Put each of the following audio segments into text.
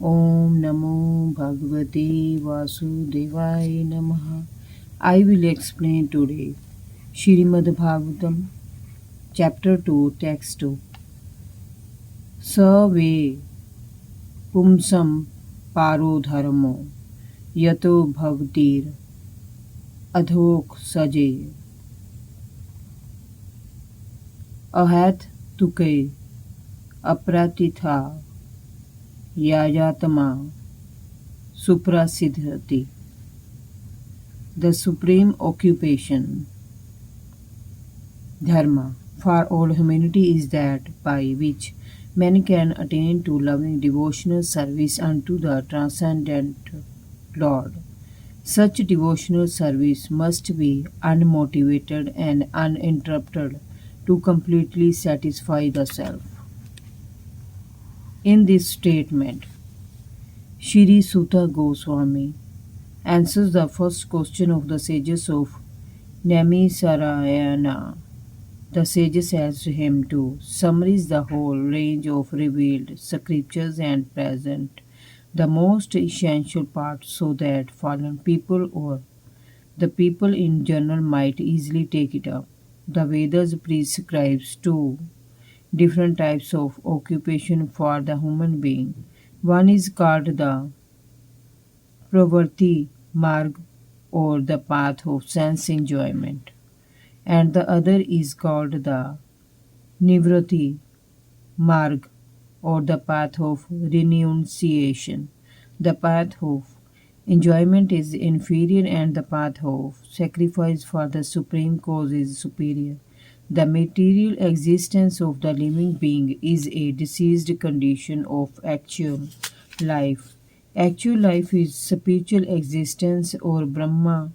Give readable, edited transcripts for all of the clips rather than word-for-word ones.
Om Namo Bhagavate Vasudevaya Namaha. I will explain today Shrimad Bhagavatam, Chapter 2, Text 2. Ve Pumsam Paro Dharmo Yato Bhaktir Adhok Saje Ahat Tuke Apratitha Yayatama Suprasiddhati. The supreme occupation, dharma, for all humanity is that by which men can attain to loving devotional service unto the transcendent Lord. Such devotional service must be unmotivated and uninterrupted to completely satisfy the self. In this statement, Shri Sutta Goswami answers the first question of the sages of Namisarayana. The sages asked him to summarize the whole range of revealed scriptures and present the most essential part so that fallen people or the people in general might easily take it up. The Vedas prescribes two different types of occupation for the human being. One is called the pravarti marg or the path of sense enjoyment, and the other is called the Nivrati Marg or the path of renunciation. The path of enjoyment is inferior and the path of sacrifice for the supreme cause is superior. The material existence of the living being is a diseased condition of actual life. Actual life is spiritual existence or Brahma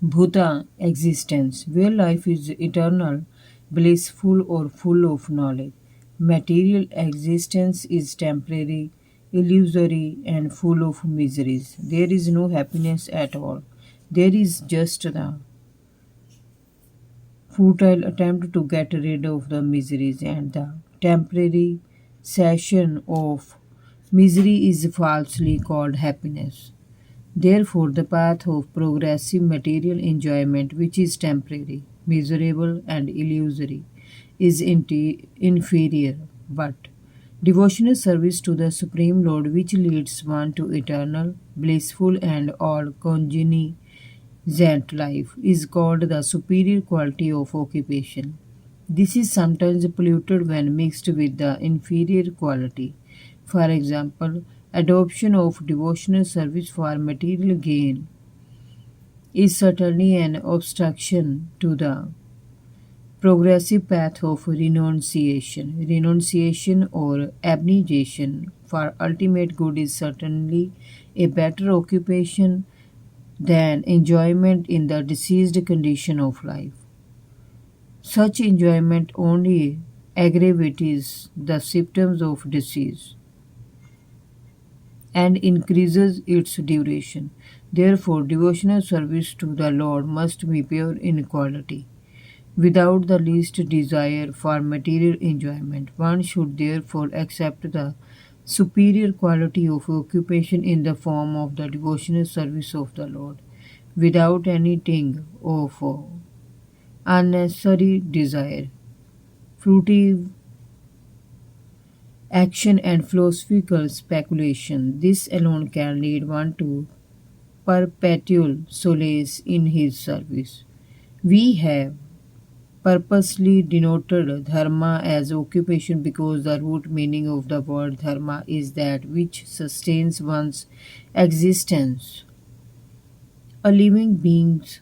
Bhuta existence, where life is eternal, blissful, or full of knowledge. Material existence is temporary, illusory, and full of miseries. There is no happiness at all. There is just the futile attempt to get rid of the miseries, and the temporary cessation of misery is falsely called happiness. Therefore, the path of progressive material enjoyment, which is temporary, miserable, and illusory, is inferior. But devotional service to the Supreme Lord, which leads one to eternal, blissful, and all cognizant life, is called the superior quality of occupation. This is sometimes polluted when mixed with the inferior quality. For example, adoption of devotional service for material gain is certainly an obstruction to the progressive path of renunciation. Renunciation or abnegation for ultimate good is certainly a better occupation than enjoyment in the diseased condition of life. Such enjoyment only aggravates the symptoms of disease and increases its duration. Therefore, devotional service to the Lord must be pure in quality, without the least desire for material enjoyment. One should therefore accept the superior quality of occupation in the form of the devotional service of the Lord, without any ting of unnecessary desire, fruitive action, and philosophical speculation. This alone can lead one to perpetual solace in his service. We have purposely denoted dharma as occupation because the root meaning of the word dharma is that which sustains one's existence. A living being's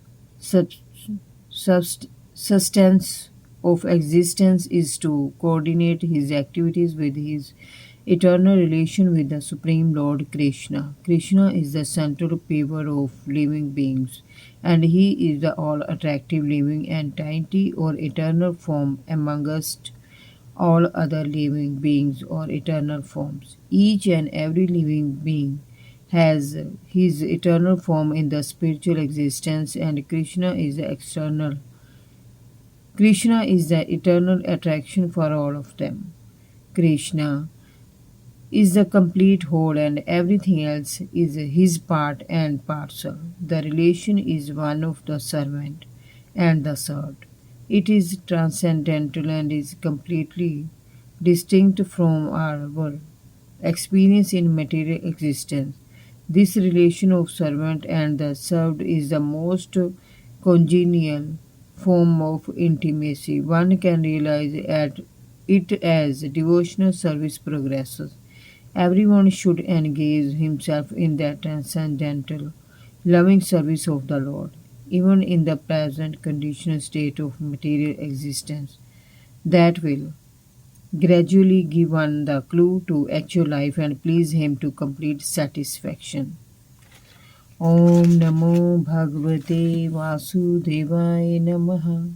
sustenance of existence is to coordinate his activities with his eternal relation with the Supreme Lord Krishna. Krishna is the central pillar of living beings, and he is the all attractive living entity or eternal form amongst all other living beings or eternal forms. Each and every living being has his eternal form in the spiritual existence, and Krishna is the external. Krishna is the eternal attraction for all of them. Krishna is the complete whole and everything else is his part and parcel. The relation is one of the servant and the served. It is transcendental and is completely distinct from our experience in material existence. This relation of servant and the served is the most congenial form of intimacy. One can realize at it as devotional service progresses. Everyone should engage himself in that transcendental, loving service of the Lord, even in the present conditional state of material existence. That will gradually give one the clue to actual life and please him to complete satisfaction. Om Namo Bhagavate Vasudevaya Namaha.